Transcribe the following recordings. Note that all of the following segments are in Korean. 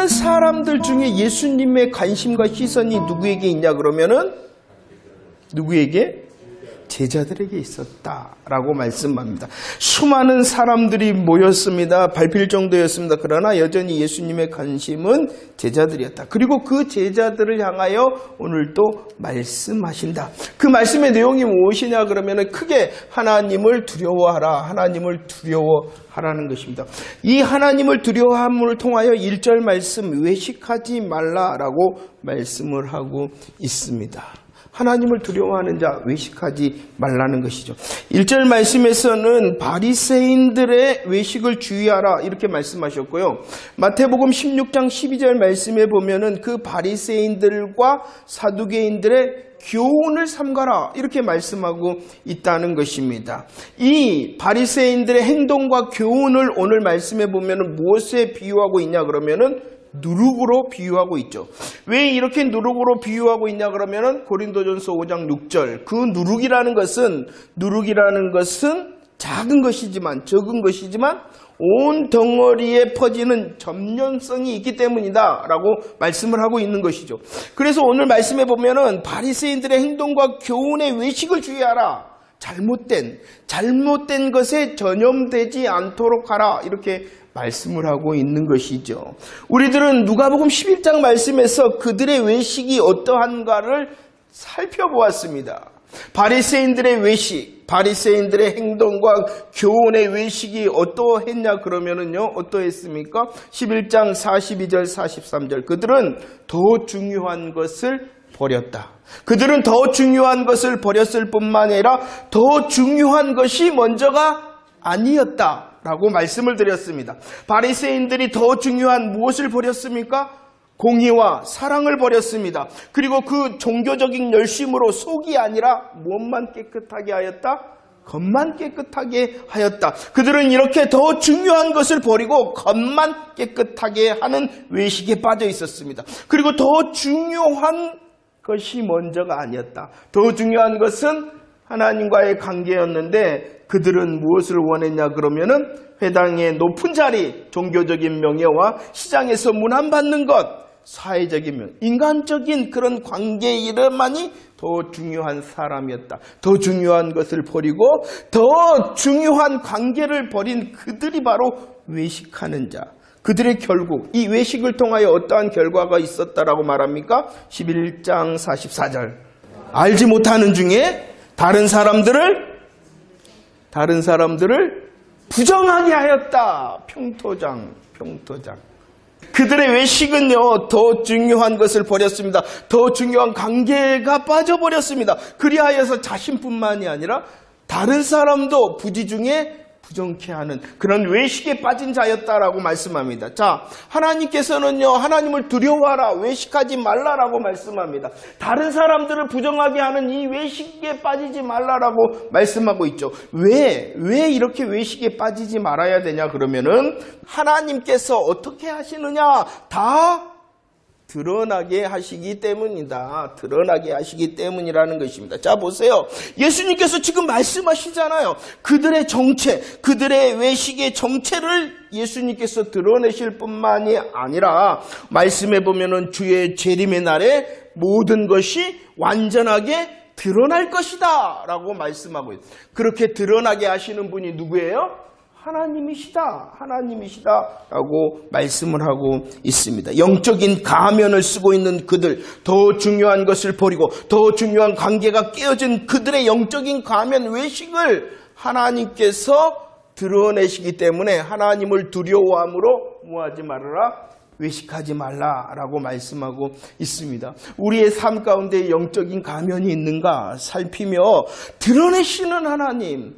수많은 사람들 중에 예수님의 관심과 시선이 누구에게 있냐 그러면은 누구에게? 제자들에게 있었다라고 말씀합니다. 수많은 사람들이 모였습니다. 밟힐 정도였습니다. 그러나 여전히 예수님의 관심은 제자들이었다. 그리고 그 제자들을 향하여 오늘도 말씀하신다. 그 말씀의 내용이 무엇이냐 그러면 크게 하나님을 두려워하라. 하나님을 두려워하라는 것입니다. 이 하나님을 두려워함을 통하여 1절 말씀 외식하지 말라라고 말씀을 하고 있습니다. 하나님을 두려워하는 자 외식하지 말라는 것이죠. 1절 말씀에서는 바리새인들의 외식을 주의하라 이렇게 말씀하셨고요. 마태복음 16장 12절 말씀에 보면은 그 바리새인들과 사두개인들의 교훈을 삼가라 이렇게 말씀하고 있다는 것입니다. 이 바리새인들의 행동과 교훈을 오늘 말씀에 보면은 무엇에 비유하고 있냐 그러면은 누룩으로 비유하고 있죠. 왜 이렇게 누룩으로 비유하고 있냐 그러면은 고린도전서 5장 6절 그 누룩이라는 것은 작은 것이지만 적은 것이지만 온 덩어리에 퍼지는 점령성이 있기 때문이다 라고 말씀을 하고 있는 것이죠. 그래서 오늘 말씀에 보면은 바리새인들의 행동과 교훈의 외식을 주의하라. 잘못된 것에 전염되지 않도록 하라 이렇게 말씀을 하고 있는 것이죠. 우리들은 누가복음 11장 말씀에서 그들의 외식이 어떠한가를 살펴보았습니다. 바리새인들의 외식, 바리새인들의 행동과 교훈의 외식이 어떠했냐 그러면은요, 어떠했습니까? 11장 42절 43절 그들은 더 중요한 것을 버렸다. 그들은 더 중요한 것을 버렸을 뿐만 아니라 더 중요한 것이 먼저가 아니었다 라고 말씀을 드렸습니다. 바리새인들이 더 중요한 무엇을 버렸습니까? 공의와 사랑을 버렸습니다. 그리고 그 종교적인 열심으로 속이 아니라 무엇만 깨끗하게 하였다? 겉만 깨끗하게 하였다. 그들은 이렇게 더 중요한 것을 버리고 겉만 깨끗하게 하는 외식에 빠져 있었습니다. 그리고 더 중요한 것이 먼저가 아니었다. 더 중요한 것은 하나님과의 관계였는데 그들은 무엇을 원했냐 그러면은 회당의 높은 자리, 종교적인 명예와 시장에서 문안받는 것, 사회적인 명, 인간적인 그런 관계의 이름만이 더 중요한 사람이었다. 더 중요한 것을 버리고 더 중요한 관계를 버린 그들이 바로 외식하는 자. 그들의 결국 이 외식을 통하여 어떠한 결과가 있었다라고 말합니까? 11장 44절 알지 못하는 중에 다른 사람들을 부정하게 하였다. 평토장. 그들의 외식은요, 더 중요한 것을 버렸습니다. 더 중요한 관계가 빠져버렸습니다. 그리하여서 자신뿐만이 아니라 다른 사람도 부지 중에 부정케 하는 그런 외식에 빠진 자였다라고 말씀합니다. 자, 하나님께서는요, 하나님을 두려워하라, 외식하지 말라라고 말씀합니다. 다른 사람들을 부정하게 하는 이 외식에 빠지지 말라라고 말씀하고 있죠. 왜 이렇게 외식에 빠지지 말아야 되냐 그러면은 하나님께서 어떻게 하시느냐 다 드러나게 하시기 때문이다. 드러나게 하시기 때문이라는 것입니다. 자, 보세요. 예수님께서 지금 말씀하시잖아요. 그들의 정체, 그들의 외식의 정체를 예수님께서 드러내실 뿐만이 아니라 말씀해 보면은 주의 재림의 날에 모든 것이 완전하게 드러날 것이다 라고 말씀하고 있어요. 그렇게 드러나게 하시는 분이 누구예요? 하나님이시다라고 말씀을 하고 있습니다. 영적인 가면을 쓰고 있는 그들, 더 중요한 것을 버리고 더 중요한 관계가 깨어진 그들의 영적인 가면 외식을 하나님께서 드러내시기 때문에 하나님을 두려워함으로 뭐하지 말아라? 외식하지 말라라고 말씀하고 있습니다. 우리의 삶 가운데 영적인 가면이 있는가 살피며 드러내시는 하나님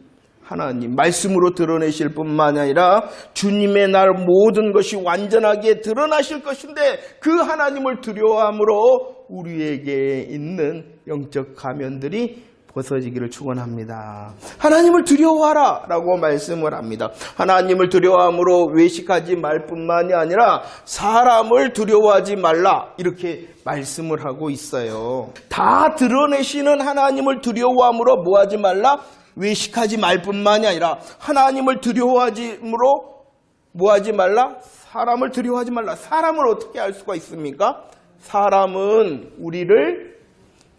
말씀으로 드러내실 뿐만 아니라 주님의 날 모든 것이 완전하게 드러나실 것인데 그 하나님을 두려워함으로 우리에게 있는 영적 가면들이 벗어지기를 축원합니다. 하나님을 두려워하라 라고 말씀을 합니다. 하나님을 두려워함으로 외식하지 말 뿐만이 아니라 사람을 두려워하지 말라 이렇게 말씀을 하고 있어요. 다 드러내시는 하나님을 두려워함으로 뭐하지 말라? 외식하지 말 뿐만이 아니라 하나님을 두려워함으로 뭐하지 말라? 사람을 두려워하지 말라. 사람을 어떻게 알 수가 있습니까? 사람은 우리를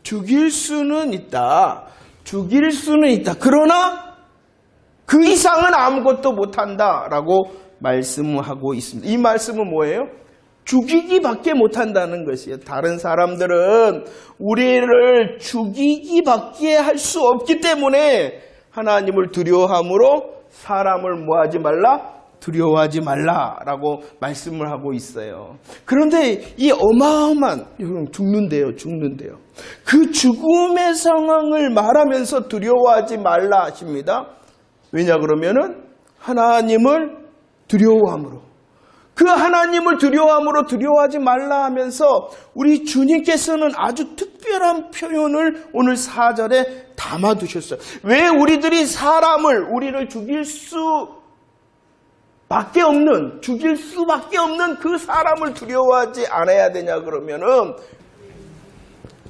죽일 수는 있다. 죽일 수는 있다. 그러나 그 이상은 아무것도 못한다라고 말씀하고 있습니다. 이 말씀은 뭐예요? 죽이기밖에 못한다는 것이에요. 다른 사람들은 우리를 죽이기밖에 할 수 없기 때문에 하나님을 두려워함으로 사람을 뭐하지 말라? 두려워하지 말라라고 말씀을 하고 있어요. 그런데 이 어마어마한, 죽는데요. 그 죽음의 상황을 말하면서 두려워하지 말라 하십니다. 왜냐 그러면은 하나님을 두려워함으로, 그 하나님을 두려워함으로 두려워하지 말라 하면서 우리 주님께서는 아주 특별한 표현을 오늘 4절에 담아두셨어요. 왜 우리들이 우리를 죽일 수밖에 없는 그 사람을 두려워하지 않아야 되냐 그러면은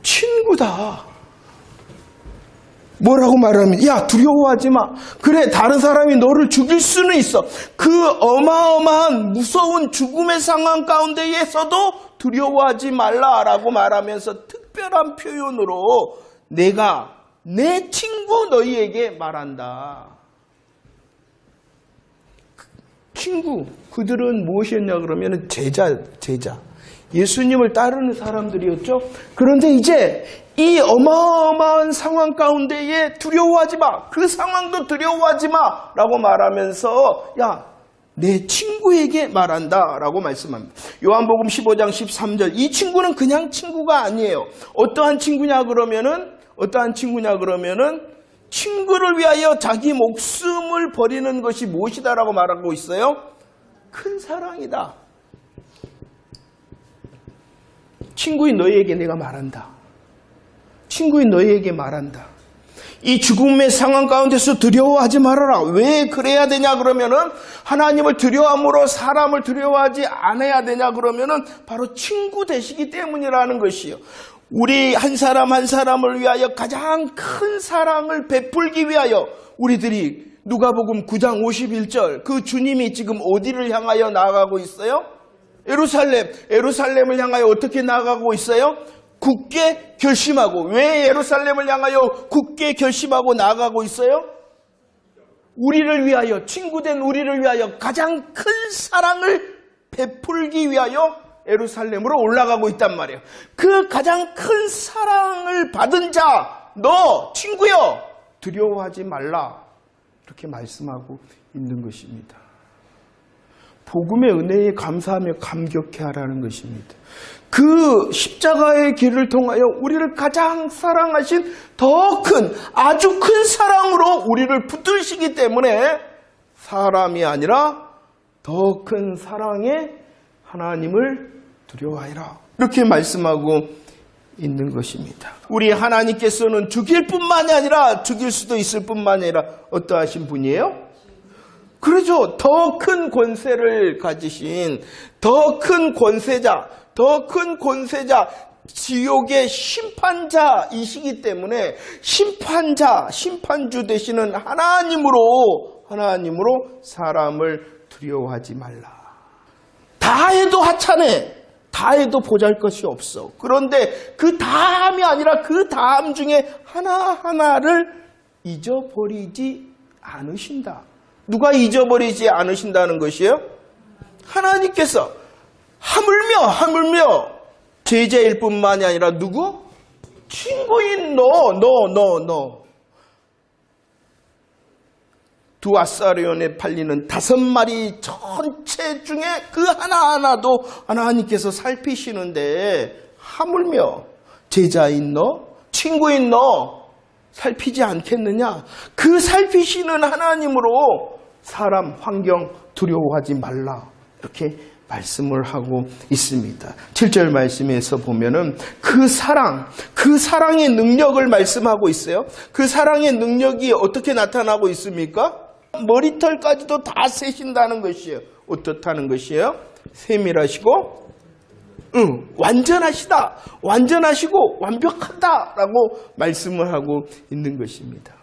친구다. 뭐라고 말하면, 야, 두려워하지 마. 그래, 다른 사람이 너를 죽일 수는 있어. 그 어마어마한 무서운 죽음의 상황 가운데에서도 두려워하지 말라라고 말하면서 특별한 표현으로 내가 내 친구 너희에게 말한다. 친구, 그들은 무엇이었냐 그러면 제자. 예수님을 따르는 사람들이었죠. 그런데 이제 이 어마어마한 상황 가운데에 두려워하지 마. 그 상황도 두려워하지 마. 라고 말하면서 야, 내 친구에게 말한다. 라고 말씀합니다. 요한복음 15장 13절. 이 친구는 그냥 친구가 아니에요. 어떠한 친구냐 그러면은 친구를 위하여 자기 목숨을 버리는 것이 무엇이다라고 말하고 있어요? 큰 사랑이다. 친구인 너희에게 내가 말한다. 친구인 너희에게 말한다. 이 죽음의 상황 가운데서 두려워하지 말아라. 왜 그래야 되냐 그러면은 하나님을 두려워함으로 사람을 두려워하지 않아야 되냐 그러면은 바로 친구 되시기 때문이라는 것이요. 우리 한 사람 한 사람을 위하여 가장 큰 사랑을 베풀기 위하여 우리들이 누가복음 9장 51절 그 주님이 지금 어디를 향하여 나아가고 있어요? 예루살렘을 향하여 어떻게 나아가고 있어요? 굳게 결심하고. 왜 예루살렘을 향하여 굳게 결심하고 나아가고 있어요? 우리를 위하여, 친구된 우리를 위하여 가장 큰 사랑을 베풀기 위하여 예루살렘으로 올라가고 있단 말이에요. 그 가장 큰 사랑을 받은 자, 너 친구여, 두려워하지 말라. 이렇게 말씀하고 있는 것입니다. 복음의 은혜에 감사하며 감격해 하라는 것입니다. 그 십자가의 길을 통하여 우리를 가장 사랑하신 아주 큰 사랑으로 우리를 붙드시기 때문에 사람이 아니라 더 큰 사랑에 하나님을 두려워하라. 이렇게 말씀하고 있는 것입니다. 우리 하나님께서는 죽일 뿐만이 아니라 죽일 수도 있을 뿐만이 아니라 어떠하신 분이에요? 그렇죠. 더 큰 권세를 가지신 더 큰 권세자, 지옥의 심판자이시기 때문에 심판주 되시는 하나님으로 사람을 두려워하지 말라. 다 해도 하찮네. 다 해도 보잘것이 없어. 그런데 그 다음이 아니라 그 다음 중에 하나하나를 잊어버리지 않으신다. 누가 잊어버리지 않으신다는 것이에요? 하나님께서 하물며 제자일 뿐만이 아니라 누구? 친구인 너. 두 아사리온에 팔리는 5마리 전체 중에 그 하나하나도 하나님께서 살피시는데 하물며 제자인 너, 친구인 너 살피지 않겠느냐? 그 살피시는 하나님으로 사람, 환경 두려워하지 말라. 이렇게 말씀을 하고 있습니다. 7절 말씀에서 보면은 그 사랑의 능력을 말씀하고 있어요. 그 사랑의 능력이 어떻게 나타나고 있습니까? 머리털까지도 다 세신다는 것이에요. 어떻다는 것이에요? 세밀하시고 완전하시고 완벽하다라고 말씀을 하고 있는 것입니다.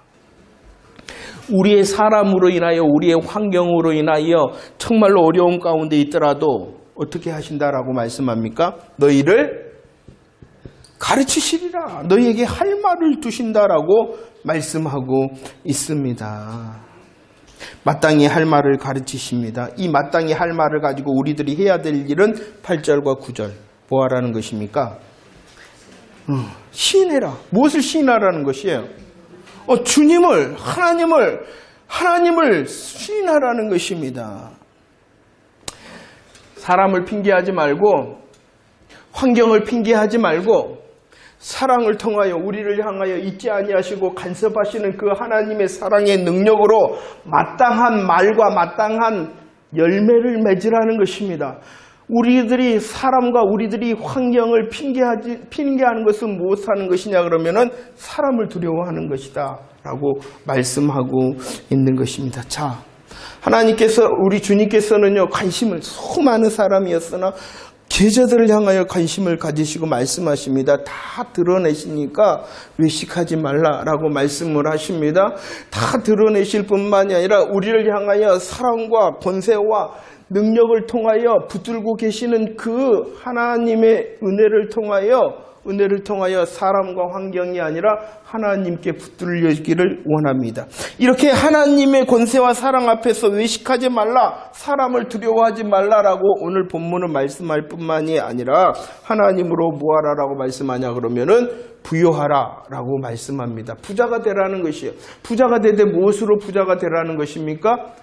우리의 사람으로 인하여 우리의 환경으로 인하여 정말로 어려운 가운데 있더라도 어떻게 하신다라고 말씀합니까? 너희를 가르치시리라. 너희에게 할 말을 두신다라고 말씀하고 있습니다. 마땅히 할 말을 가르치십니다. 이 마땅히 할 말을 가지고 우리들이 해야 될 일은 8절과 9절 뭐 하라는 것입니까? 시인해라. 무엇을 시인하라는 것이에요? 주님을, 하나님을 시인하라는 것입니다. 사람을 핑계하지 말고, 환경을 핑계하지 말고, 사랑을 통하여 우리를 향하여 잊지 아니하시고 간섭하시는 그 하나님의 사랑의 능력으로 마땅한 말과 마땅한 열매를 맺으라는 것입니다. 우리들이 사람과 우리들이 환경을 핑계하는 것은 무엇하는 것이냐 그러면은 사람을 두려워하는 것이다 라고 말씀하고 있는 것입니다. 자, 하나님께서 우리 주님께서는요 관심을 수많은 사람이었으나 제자들을 향하여 관심을 가지시고 말씀하십니다. 다 드러내시니까 외식하지 말라라고 말씀을 하십니다. 다 드러내실 뿐만이 아니라 우리를 향하여 사랑과 권세와 능력을 통하여 붙들고 계시는 그 하나님의 은혜를 통하여 사람과 환경이 아니라 하나님께 붙들려지기를 원합니다. 이렇게 하나님의 권세와 사랑 앞에서 외식하지 말라, 사람을 두려워하지 말라라고 오늘 본문은 말씀할 뿐만이 아니라 하나님으로 뭐하라라고 말씀하냐 그러면은 부요하라라고 말씀합니다. 부자가 되라는 것이에요. 부자가 되되 무엇으로 부자가 되라는 것입니까?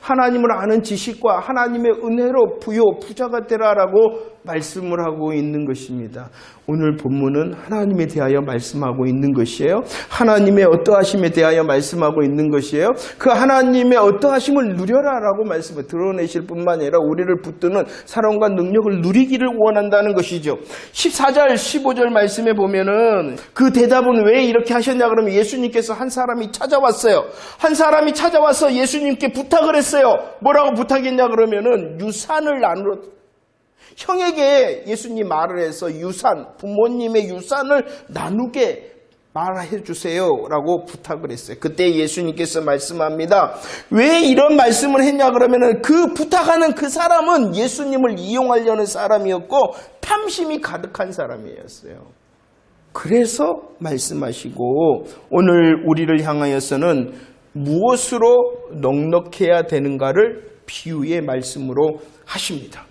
하나님을 아는 지식과 하나님의 은혜로 부자가 되라라고 말씀을 하고 있는 것입니다. 오늘 본문은 하나님에 대하여 말씀하고 있는 것이에요. 하나님의 어떠하심에 대하여 말씀하고 있는 것이에요. 그 하나님의 어떠하심을 누려라라고 말씀을 드러내실 뿐만 아니라 우리를 붙드는 사랑과 능력을 누리기를 원한다는 것이죠. 14절 15절 말씀에 보면은 그 대답은 왜 이렇게 하셨냐 그러면 예수님께서 한 사람이 찾아왔어요. 한 사람이 찾아와서 예수님께 부탁을 했어요. 뭐라고 부탁했냐 그러면은 유산을 나누어 형에게 예수님 말을 해서 부모님의 유산을 나누게 말해 주세요 라고 부탁을 했어요. 그때 예수님께서 말씀합니다. 왜 이런 말씀을 했냐 그러면은 그 부탁하는 그 사람은 예수님을 이용하려는 사람이었고 탐심이 가득한 사람이었어요. 그래서 말씀하시고 오늘 우리를 향하여서는 무엇으로 넉넉해야 되는가를 비유의 말씀으로 하십니다.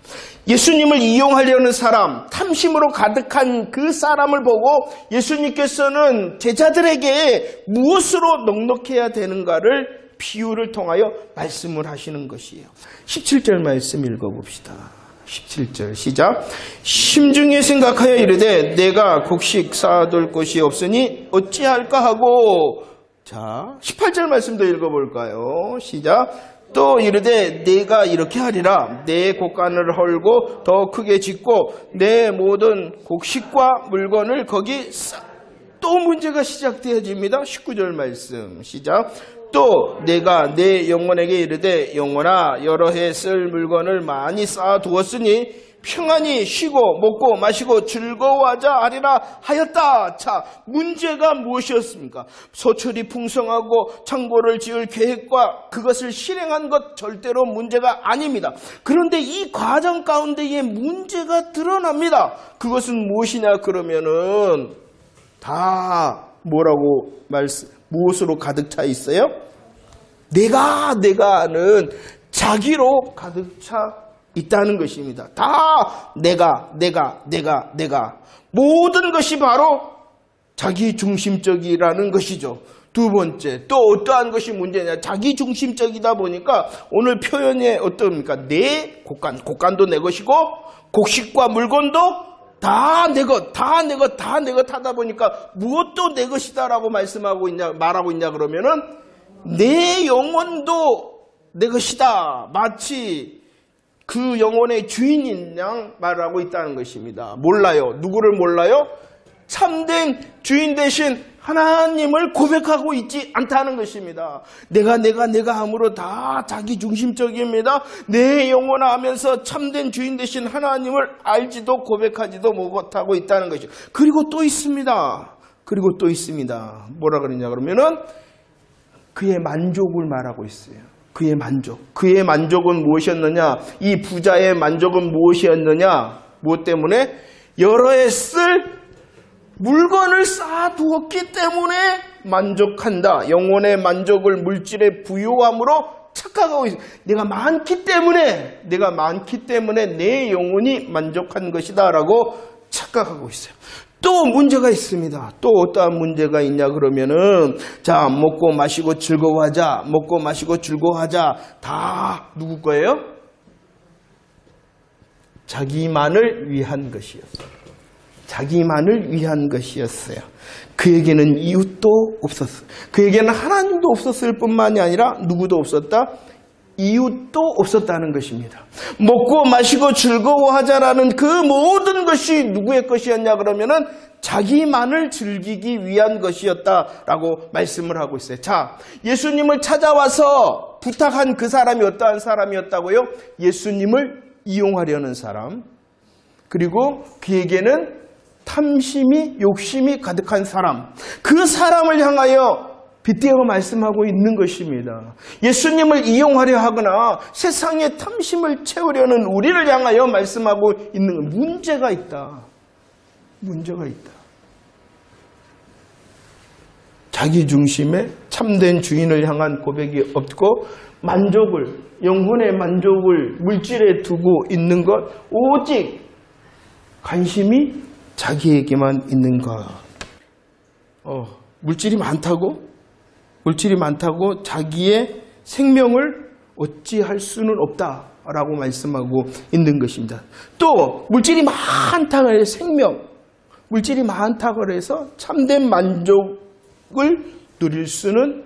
예수님을 이용하려는 사람, 탐심으로 가득한 그 사람을 보고 예수님께서는 제자들에게 무엇으로 넉넉해야 되는가를 비유를 통하여 말씀을 하시는 것이에요. 17절 말씀 읽어봅시다. 17절 시작. 심중에 생각하여 이르되 내가 곡식 쌓아둘 곳이 없으니 어찌할까 하고. 자, 18절 말씀도 읽어볼까요? 시작. 또 이르되 내가 이렇게 하리라. 내 곡간을 헐고 더 크게 짓고 내 모든 곡식과 물건을 거기 또 문제가 시작되어집니다. 19절 말씀 시작. 또 내가 내 영혼에게 이르되 영혼아 여러 해 쓸 물건을 많이 쌓아두었으니 평안히 쉬고 먹고 마시고 즐거워하자 하리라 하였다. 자, 문제가 무엇이었습니까? 소출이 풍성하고 창고를 지을 계획과 그것을 실행한 것 절대로 문제가 아닙니다. 그런데 이 과정 가운데에 문제가 드러납니다. 그것은 무엇이냐 그러면은 다 무엇으로 가득 차 있어요? 내가는 자기로 가득 차 있다는 것입니다. 다 내가 모든 것이 바로 자기 중심적이라는 것이죠. 두 번째, 또 어떠한 것이 문제냐? 자기 중심적이다 보니까 오늘 표현이 어떻습니까? 내 곡간도 내 것이고 곡식과 물건도 다 내 것 하다 보니까 무엇도 내 것이다라고 말하고 있냐 그러면은 내 영혼도 내 것이다. 마치 그 영혼의 주인인 양 말하고 있다는 것입니다. 몰라요. 누구를 몰라요? 참된 주인 대신 하나님을 고백하고 있지 않다는 것입니다. 내가 함으로 다 자기 중심적입니다. 내 영혼아 하면서 참된 주인 대신 하나님을 알지도 고백하지도 못하고 있다는 것이죠. 그리고 또 있습니다. 뭐라 그러냐 그러면은 그의 만족을 말하고 있어요. 그의 만족. 그의 만족은 무엇이었느냐? 이 부자의 만족은 무엇이었느냐? 무엇 때문에? 여러 해 쓸 물건을 쌓아두었기 때문에 만족한다. 영혼의 만족을 물질의 부요함으로 착각하고 있어요. 내가 많기 때문에 내 영혼이 만족한 것이다 라고 착각하고 있어요. 또 문제가 있습니다. 또 어떠한 문제가 있냐 그러면은, 자, 먹고 마시고 즐거워하자. 다 누구 거예요? 자기만을 위한 것이었어요. 그에게는 이웃도 없었어요. 그에게는 하나님도 없었을 뿐만이 아니라 누구도 없었다? 이웃도 없었다는 것입니다. 먹고 마시고 즐거워하자라는 그 모든 것이 누구의 것이었냐 그러면은 자기만을 즐기기 위한 것이었다라고 말씀을 하고 있어요. 자, 예수님을 찾아와서 부탁한 그 사람이 어떠한 사람이었다고요? 예수님을 이용하려는 사람. 그리고 그에게는 탐심이, 욕심이 가득한 사람. 그 사람을 향하여 빗대어 말씀하고 있는 것입니다. 예수님을 이용하려 하거나 세상의 탐심을 채우려는 우리를 향하여 말씀하고 있는 문제가 있다. 자기 중심에 참된 주인을 향한 고백이 없고 영혼의 만족을 물질에 두고 있는 것, 오직 관심이 자기에게만 있는 것. 물질이 많다고 자기의 생명을 어찌할 수는 없다라고 말씀하고 있는 것입니다. 또 물질이 많다고 해서 물질이 많다고 해서 참된 만족을 누릴 수는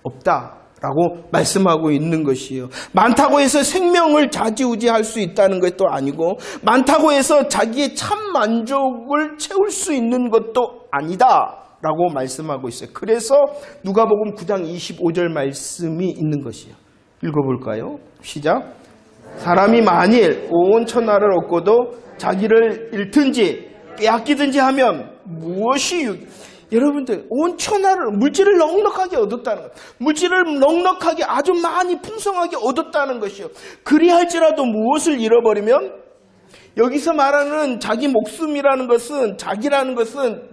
없다라고 말씀하고 있는 것이에요. 많다고 해서 생명을 좌지우지할 수 있다는 것도 아니고, 많다고 해서 자기의 참 만족을 채울 수 있는 것도 아니다 라고 말씀하고 있어요. 그래서 누가복음 9장 25절 말씀이 있는 것이에요. 읽어볼까요? 시작. 사람이 만일 온 천하를 얻고도 자기를 잃든지 빼앗기든지 하면 무엇이 여러분들 온 천하를 물질을 넉넉하게 얻었다는 것, 물질을 넉넉하게 아주 많이 풍성하게 얻었다는 것이요. 그리할지라도 무엇을 잃어버리면, 여기서 말하는 자기 목숨이라는 것은, 자기라는 것은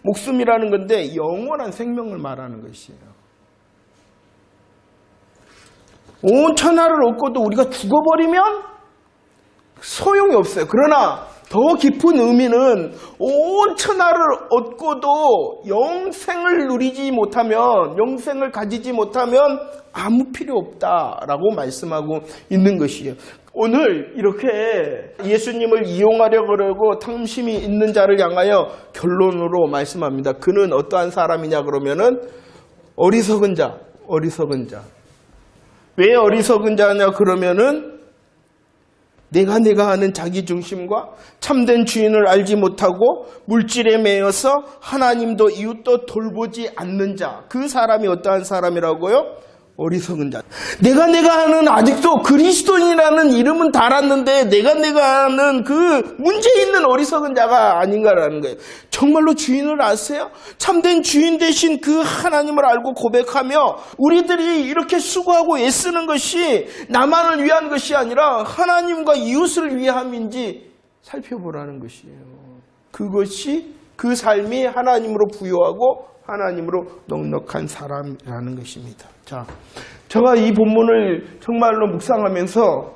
목숨이라는 건데 영원한 생명을 말하는 것이에요. 온 천하를 얻고도 우리가 죽어버리면 소용이 없어요. 그러나 더 깊은 의미는 온 천하를 얻고도 영생을 누리지 못하면, 영생을 가지지 못하면 아무 필요 없다라고 말씀하고 있는 것이에요. 오늘 이렇게 예수님을 이용하려고 그러고 탐심이 있는 자를 향하여 결론으로 말씀합니다. 그는 어떠한 사람이냐 그러면은 어리석은 자. 왜 어리석은 자냐 그러면은 내가 하는 자기 중심과 참된 주인을 알지 못하고 물질에 매여서 하나님도 이웃도 돌보지 않는 자. 그 사람이 어떠한 사람이라고요? 어리석은 자. 내가 하는 아직도 그리스도인이라는 이름은 달았는데 내가 하는 그 문제 있는 어리석은 자가 아닌가라는 거예요. 정말로 주인을 아세요? 참된 주인 되신 그 하나님을 알고 고백하며 우리들이 이렇게 수고하고 애쓰는 것이 나만을 위한 것이 아니라 하나님과 이웃을 위함인지 살펴보라는 것이에요. 그것이 그 삶이 하나님으로 부요하고 하나님으로 넉넉한 사람이라는 것입니다. 자, 제가 이 본문을 정말로 묵상하면서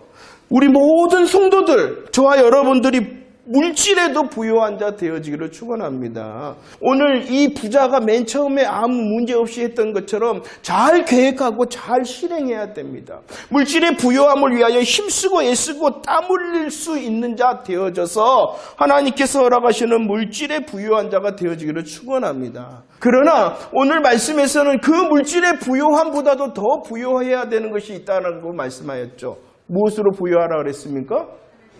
우리 모든 성도들, 저와 여러분들이 물질에도 부요한 자 되어지기를 축원합니다. 오늘 이 부자가 맨 처음에 아무 문제 없이 했던 것처럼 잘 계획하고 잘 실행해야 됩니다. 물질의 부요함을 위하여 힘쓰고 애쓰고 땀 흘릴 수 있는 자 되어져서 하나님께서 허락하시는 물질의 부요한 자가 되어지기를 축원합니다. 그러나 오늘 말씀에서는 그 물질의 부요함보다도 더 부요해야 되는 것이 있다는 걸 말씀하였죠. 무엇으로 부요하라 그랬습니까?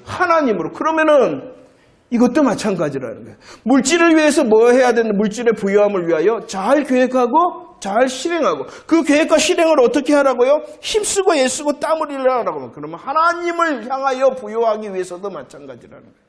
하나님으로. 그러면은 이것도 마찬가지라는 거예요. 물질을 위해서 뭐 해야 되는, 물질의 부요함을 위하여 잘 계획하고 잘 실행하고, 그 계획과 실행을 어떻게 하라고요? 힘쓰고 애쓰고 땀 흘리라고. 그러면 하나님을 향하여 부요하기 위해서도 마찬가지라는 거예요.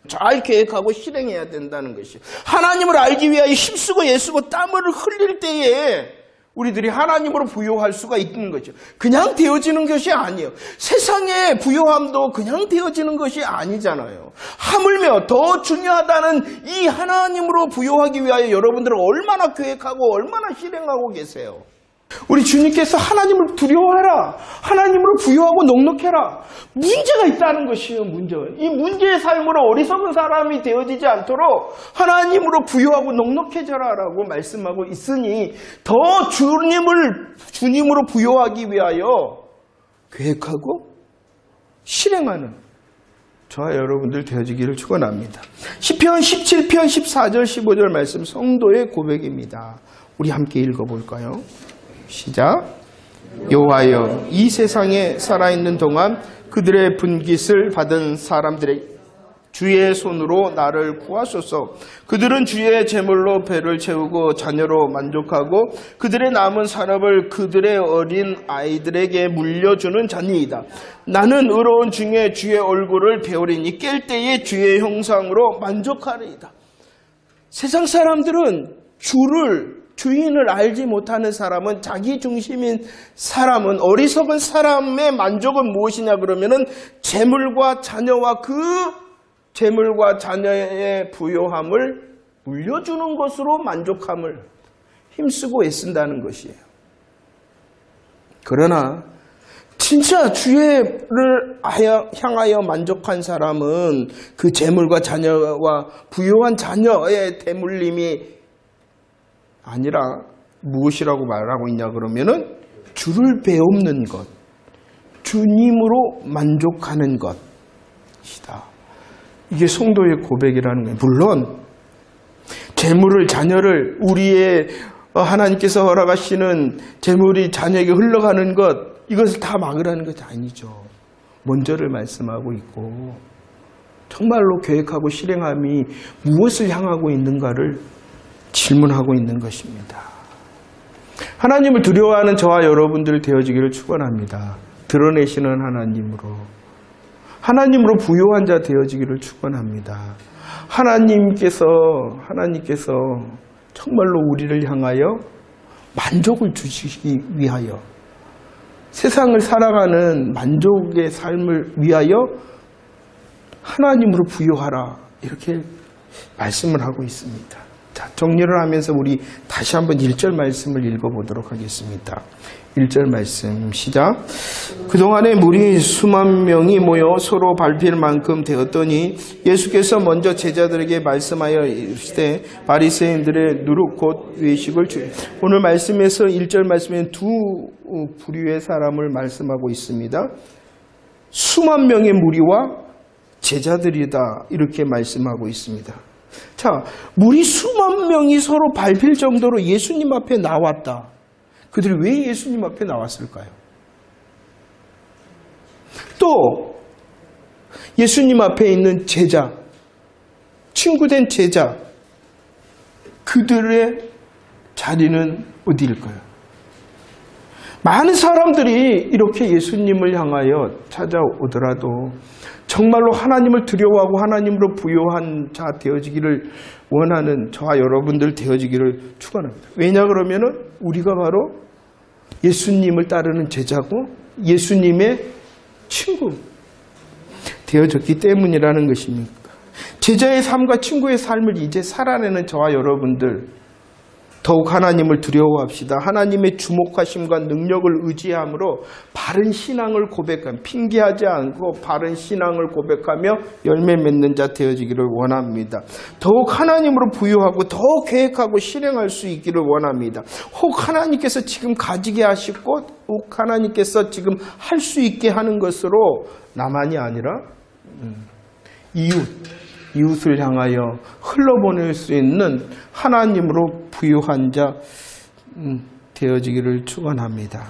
잘 계획하고 실행해야 된다는 것이에요. 하나님을 알기 위하여 힘쓰고 애쓰고 땀을 흘릴 때에 우리들이 하나님으로 부요할 수가 있는 거죠. 그냥 되어지는 것이 아니에요. 세상의 부요함도 그냥 되어지는 것이 아니잖아요. 하물며 더 중요하다는 이 하나님으로 부요하기 위하여 여러분들은 얼마나 계획하고 얼마나 실행하고 계세요. 우리 주님께서 하나님을 두려워하라, 하나님으로 부요하고 넉넉해라. 문제가 있다는 것이에요. 이 문제의 삶으로 어리석은 사람이 되어지지 않도록 하나님으로 부요하고 넉넉해져라 라고 말씀하고 있으니 더 주님으로 부요하기 위하여 계획하고 실행하는 저와 여러분들 되어지기를 축원합니다. 시편 17편 14절 15절 말씀 성도의 고백입니다. 우리 함께 읽어볼까요? 시작. 여호와여, 이 세상에 살아있는 동안 그들의 분깃을 받은 사람들의 주의 손으로 나를 구하소서. 그들은 주의 제물로 배를 채우고 자녀로 만족하고 그들의 남은 산업을 그들의 어린 아이들에게 물려주는 자니이다. 나는 의로운 중에 주의 얼굴을 배우리니 깰 때에 주의 형상으로 만족하리이다. 세상 사람들은 주인을 알지 못하는 사람은, 자기 중심인 사람은, 어리석은 사람의 만족은 무엇이냐 그러면은 재물과 자녀와 그 재물과 자녀의 부요함을 물려주는 것으로 만족함을 힘쓰고 애쓴다는 것이에요. 그러나 진짜 주를 향하여 만족한 사람은 그 재물과 자녀와 부요한 자녀의 대물림이 아니라 무엇이라고 말하고 있냐 그러면은 주를 배움는 것, 주님으로 만족하는 것이다. 이게 성도의 고백이라는 거예요. 물론 재물을, 자녀를, 우리의 하나님께서 허락하시는 재물이 자녀에게 흘러가는 것, 이것을 다 막으라는 것이 아니죠. 먼저를 말씀하고 있고 정말로 계획하고 실행함이 무엇을 향하고 있는가를 질문하고 있는 것입니다. 하나님을 두려워하는 저와 여러분들 되어지기를 축원합니다. 드러내시는 하나님으로 부요한 자 되어지기를 축원합니다. 하나님께서 정말로 우리를 향하여 만족을 주시기 위하여, 세상을 살아가는 만족의 삶을 위하여 하나님으로 부요하라, 이렇게 말씀을 하고 있습니다. 자, 정리를 하면서 우리 다시 한번 1절 말씀을 읽어보도록 하겠습니다. 1절 말씀 시작. 그동안에 무리 수만 명이 모여 서로 밟힐 만큼 되었더니 예수께서 먼저 제자들에게 말씀하여 이르시되 바리새인들의 누룩 곧 외식을 주의. 오늘 말씀에서 1절 말씀에 두 부류의 사람을 말씀하고 있습니다. 수만 명의 무리와 제자들이다, 이렇게 말씀하고 있습니다. 자, 무리 수만 명이 서로 밟힐 정도로 예수님 앞에 나왔다. 그들이 왜 예수님 앞에 나왔을까요? 또 예수님 앞에 있는 제자, 친구된 제자, 그들의 자리는 어디일까요? 많은 사람들이 이렇게 예수님을 향하여 찾아오더라도 정말로 하나님을 두려워하고 하나님으로 부요한 자 되어지기를 원하는 저와 여러분들 되어지기를 축원합니다. 왜냐 그러면은 우리가 바로 예수님을 따르는 제자고 예수님의 친구 되어졌기 때문이라는 것입니다. 제자의 삶과 친구의 삶을 이제 살아내는 저와 여러분들, 더욱 하나님을 두려워합시다. 하나님의 주목하심과 능력을 의지함으로 바른 신앙을 고백하며, 핑계하지 않고 바른 신앙을 고백하며 열매 맺는 자 되어지기를 원합니다. 더욱 하나님으로 부유하고 더 계획하고 실행할 수 있기를 원합니다. 혹 하나님께서 지금 가지게 하시고 혹 하나님께서 지금 할 수 있게 하는 것으로 나만이 아니라 이웃을 향하여 흘러보낼 수 있는 하나님으로 부유한 자 되어지기를 축원합니다.